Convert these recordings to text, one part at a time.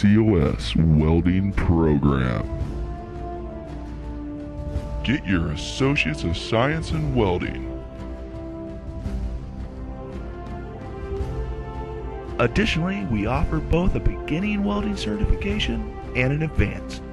COS welding program. Get your Associates of Science in Welding. Additionally, we offer both a beginning welding certification and an advanced.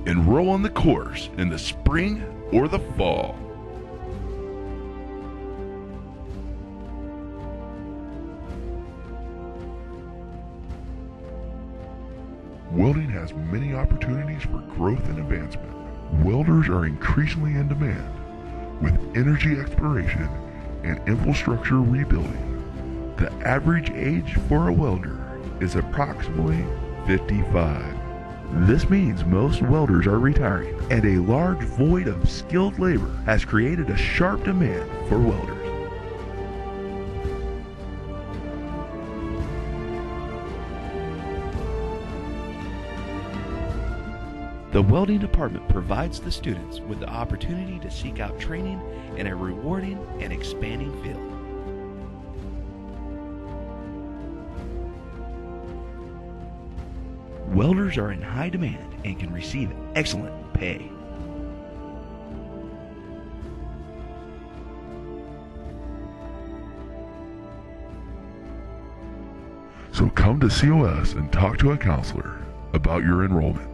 Enroll on the course in the spring or the fall. Welding has many opportunities for growth and advancement. Welders are increasingly in demand, with energy exploration and infrastructure rebuilding. The average age for a welder is approximately 55. This means most welders are retiring, and a large void of skilled labor has created a sharp demand for welders. The welding department provides the students with the opportunity to seek out training in a rewarding and expanding field. Welders are in high demand and can receive excellent pay. So come to COS and talk to a counselor about your enrollment.